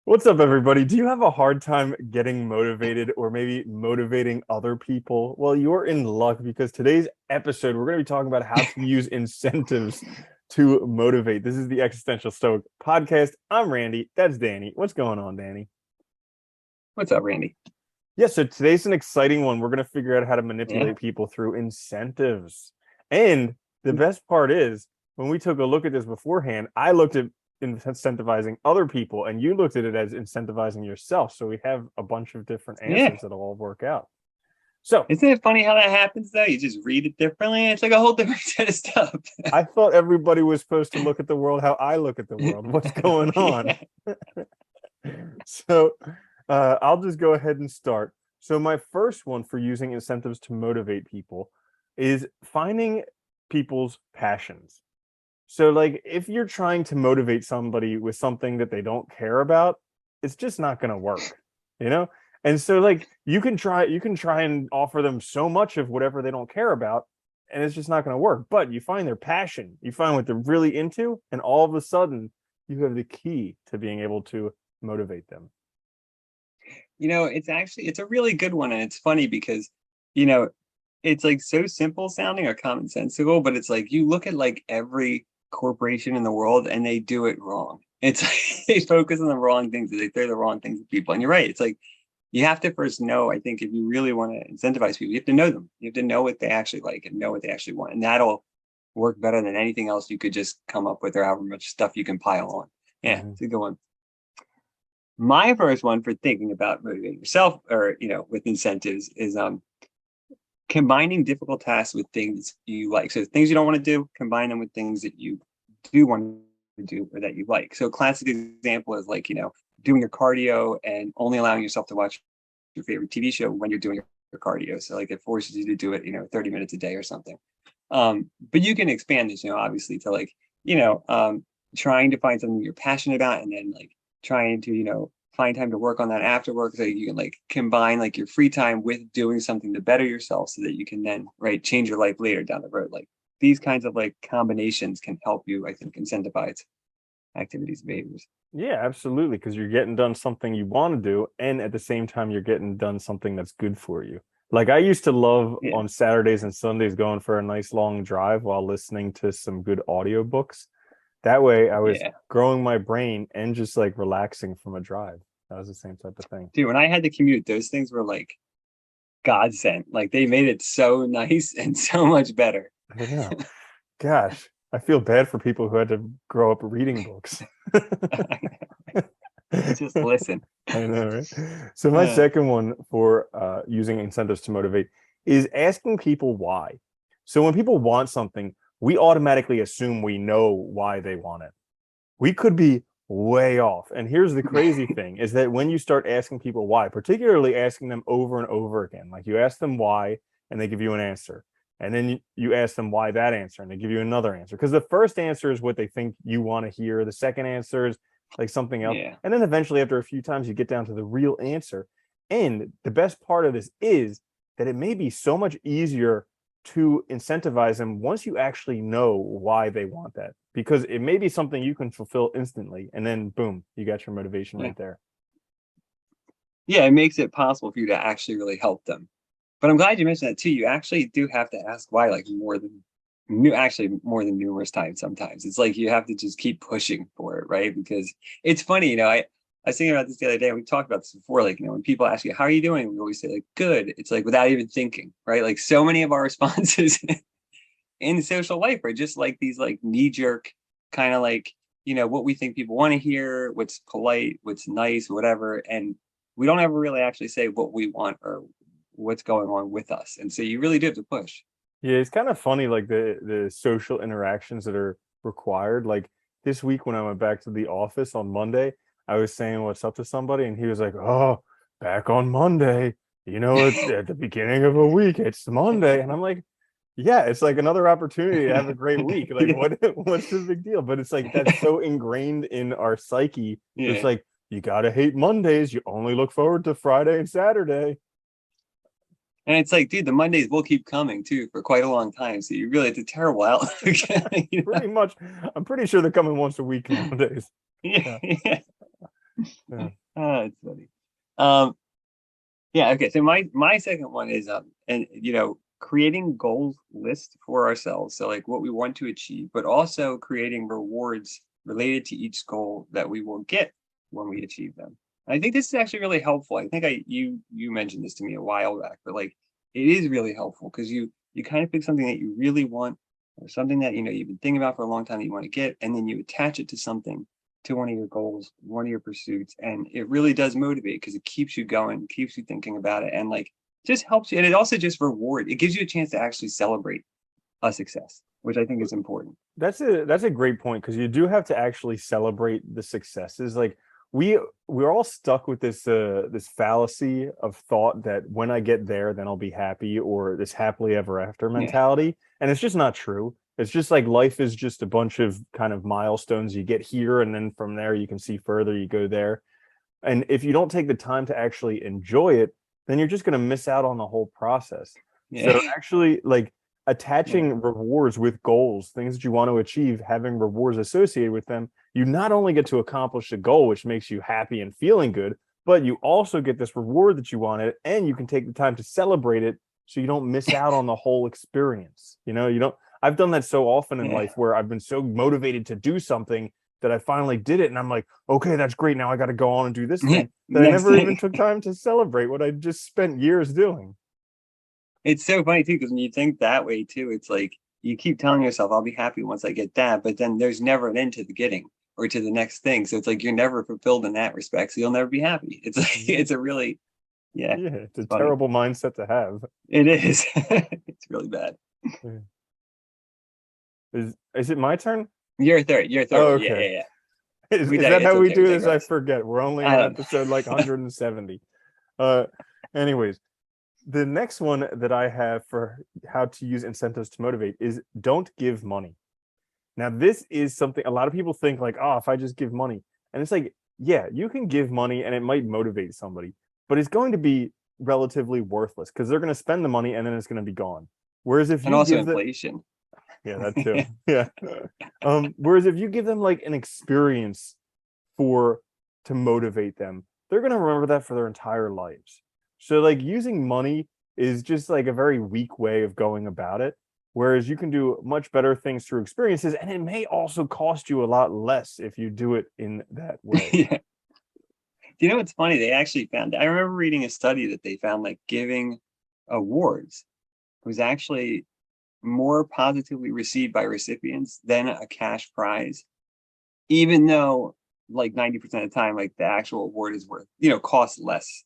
What's up, everybody? Do you have a hard time getting motivated or maybe motivating other people? Well, you're in luck because today's episode, we're going to be talking about how to use incentives to motivate. This is the Existential Stoic podcast. I'm Randy. That's Danny. What's going on, Danny? What's up, Randy? Yeah, so today's an exciting one. We're going to figure out how to Yeah. manipulate people through incentives. And the best part is, when we took a look at this beforehand, I looked at incentivizing other people, and you looked at it as incentivizing yourself. So we have a bunch of different Yeah. answers that'll all work out. So Isn't it funny how that happens though? You just read it differently. It's like a whole different set of stuff. I thought everybody was supposed to look at the world how I look at the world. What's going on? Yeah. So I'll just go ahead and start. So my first one for using incentives to motivate people is finding people's passions. So like if you're trying to motivate somebody with something that they don't care about, it's just not going to work, you know? And so like you can try and offer them so much of whatever they don't care about, and it's just not going to work. But you find their passion, you find what they're really into, and all of a sudden you have the key to being able to motivate them. It's a really good one. And it's funny because, you know, it's like so simple sounding or commonsensical, but it's like you look at like every corporation in the world and they do it wrong. It's like they focus on the wrong things, they throw the wrong things at people. And you're right. It's like you have to first know, I think, if you really want to incentivize people, you have to know them. You have to know what they actually like and know what they actually want. And that'll work better than anything else you could just come up with or however much stuff you can pile on. Yeah, Mhm. it's a good one. My first one for thinking about motivating yourself or, with incentives is combining difficult tasks with things you like. So things you don't want to do, combine them with things that you do want to do or that you like. So a classic example is like, doing your cardio and only allowing yourself to watch your favorite TV show when you're doing your cardio. So like it forces you to do it, 30 minutes a day or something. But you can expand this, obviously to like, you know, um, trying to find something you're passionate about and then like trying to, find time to work on that after work so you can like combine like your free time with doing something to better yourself so that you can then right change your life later down the road. Like these kinds of like combinations can help you, I think, incentivize activities and behaviors. Yeah, absolutely. Because you're getting done something you want to do, and at the same time, you're getting done something that's good for you. Like I used to love Yeah. on Saturdays and Sundays going for a nice long drive while listening to some good audiobooks. That way, I was Yeah. growing my brain and just like relaxing from a drive. That was the same type of thing. Dude, when I had to commute, those things were like godsend. Like they made it so nice and so much better. I know. Gosh, I feel bad for people who had to grow up reading books. Just listen. I know, right? So my Uh, second one for using incentives to motivate is asking people why. So when people want something, we automatically assume we know why they want it. We could be way off. And here's the crazy thing is that when you start asking people why, particularly asking them over and over again, like you ask them why and they give you an answer. And then you ask them why that answer and they give you another answer. Because the first answer is what they think you want to hear. The second answer is like something else. yeah. And then eventually, after a few times, you get down to the real answer. And the best part of this is that it may be so much easier to incentivize them once you actually know why they want that, because it may be something you can fulfill instantly, and then boom, you got your motivation Yeah. right there. Yeah, it makes it possible for you to actually really help them. But I'm glad you mentioned that too. You actually do have to ask why, like more than numerous times sometimes. It's like you have to just keep pushing for it, right? Because it's funny, I was thinking about this the other day, and we talked about this before. Like, when people ask you, how are you doing? We always say, like, good. It's like without even thinking, right? Like so many of our responses in social life are just like these like knee-jerk kind of like, what we think people want to hear, what's polite, what's nice, whatever. And we don't ever really actually say what we want or what's going on with us. And so you really do have to push. Yeah, it's kind of funny, like the social interactions that are required. Like this week when I went back to the office on Monday, I was saying what's up to somebody, and he was like, "Oh, back on Monday. It's at the beginning of a week. It's Monday," and I'm like, "Yeah, it's like another opportunity to have a great week. Like, Yeah. what's the big deal?" But it's like that's so ingrained in our psyche. It's Yeah. like you gotta hate Mondays. You only look forward to Friday and Saturday. And it's like, dude, the Mondays will keep coming too for quite a long time. So you really, it's a terrible outlook. you know? Pretty much, I'm pretty sure they're coming once a week nowadays. Yeah, Yeah. yeah. Yeah. Oh, it's funny. Um, yeah, okay. So my second one is and creating goals list for ourselves. So like what we want to achieve, but also creating rewards related to each goal that we will get when we achieve them. I think this is actually really helpful. I think you mentioned this to me a while back, but like it is really helpful because you kind of pick something that you really want or something that you've been thinking about for a long time that you want to get, and then you attach it to something, to one of your goals, one of your pursuits, and it really does motivate because it keeps you going, keeps you thinking about it, and like just helps you. And it also just it gives you a chance to actually celebrate a success, which I think is important. That's a great point because you do have to actually celebrate the successes. Like we we're all stuck with this fallacy of thought that when I get there, then I'll be happy, or this happily ever after Yeah, mentality. And it's just not true. It's just like life is just a bunch of kind of milestones. You get here, and then from there you can see further, you go there. And if you don't take the time to actually enjoy it, then you're just going to miss out on the whole process. So yeah, actually, like yeah, attaching rewards with goals, things that you want to achieve, having rewards associated with them, you not only get to accomplish the goal, which makes you happy and feeling good, but you also get this reward that you wanted, and you can take the time to celebrate it so you don't miss out on the whole experience. You don't. I've done that so often in yeah. life where I've been so motivated to do something that I finally did it, and I'm like, okay, that's great. Now I got to go on and do this Yeah. thing that I Next never even thing, took time to celebrate what I just spent years doing. it's so funny too because when you think that way too, it's like you keep telling yourself, "I'll be happy once I get that," but then there's never an end to the getting or to the next thing. So it's like you're never fulfilled in that respect, so you'll never be happy. It's like Mhm. it's a really yeah, Yeah, it's a it's funny. terrible mindset to have. It is. It's really bad. Yeah. Is it my turn? Your third Oh, one. Yeah, okay. yeah, yeah. Is We that how we do this? I digress. forget. We're only I on don't know. episode like 170. Uh, anyways, the next one that I have for how to use incentives to motivate is don't give money. Now, this is something a lot of people think like, oh, if I just give money, and it's like, yeah, you can give money and it might motivate somebody, but it's going to be relatively worthless because they're going to spend the money and then it's going to be gone. Whereas if And you also give the inflation. yeah, that too. Yeah. Whereas if you give them like an experience for to motivate them, they're gonna remember that for their entire lives. So like using money is just like a very weak way of going about it. Whereas you can do much better things through experiences, and it may also cost you a lot less if you do it in that way. Yeah. You know what's funny? They actually found, I remember reading a study that they found like giving awards was actually more positively received by recipients than a cash prize, even though like 90% of the time, like the actual award is worth, costs less.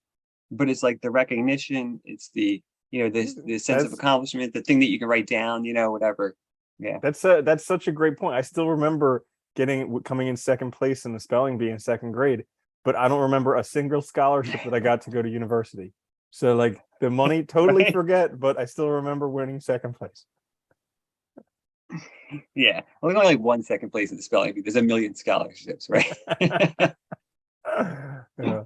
But it's like the recognition, it's the sense of That's accomplishment, the thing that you can write down, whatever. Yeah. that's such a great point. I still remember getting coming in second place in the spelling bee in second grade, but I don't remember a single scholarship that I got to go to university. So like the money, totally Right. forget, but I still remember winning second place. Yeah. Only like one second place in the spelling bee. There's a million scholarships, right? Yeah.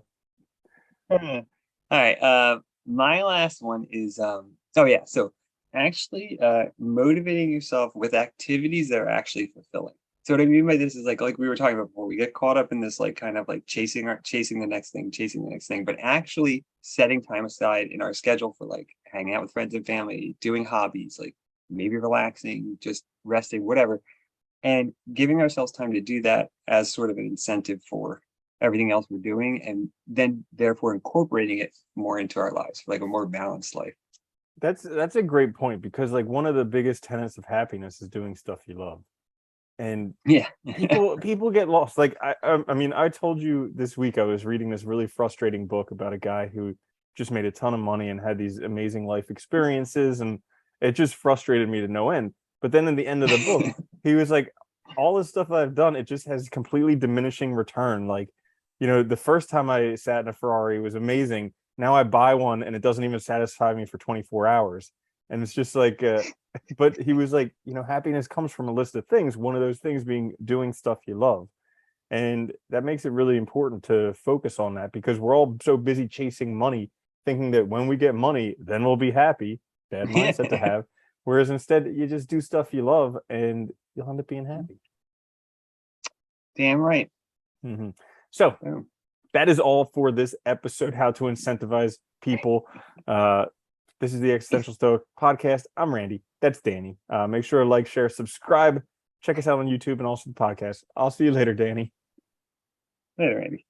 All right. My last one is so actually motivating yourself with activities that are actually fulfilling. So what I mean by this is like we were talking about before, we get caught up in this like kind of like chasing the next thing, chasing the next thing, but actually setting time aside in our schedule for like hanging out with friends and family, doing hobbies, like maybe relaxing, just resting, whatever, and giving ourselves time to do that as sort of an incentive for everything else we're doing, and then therefore incorporating it more into our lives for like a more balanced life. That's a great point because like one of the biggest tenets of happiness is doing stuff you love. And Yeah. people get lost. Like I mean, I told you this week I was reading this really frustrating book about a guy who just made a ton of money and had these amazing life experiences, and it just frustrated me to no end. But then in the end of the book, he was like, all this stuff I've done, it just has completely diminishing return. Like, the first time I sat in a Ferrari was amazing. Now I buy one and it doesn't even satisfy me for 24 hours. And it's just like but he was like, happiness comes from a list of things, one of those things being doing stuff you love. And that makes it really important to focus on that because we're all so busy chasing money, thinking that when we get money, then we'll be happy. Bad mindset to have. Whereas instead, you just do stuff you love and you'll end up being happy. Damn right. Hmm. So, Boom. that is all for this episode, how to incentivize people. This is the Existential Stoic podcast. I'm Randy. That's Danny. Make sure to like, share, subscribe. Check us out on YouTube and also the podcast. I'll see you later, Danny. Later, Randy.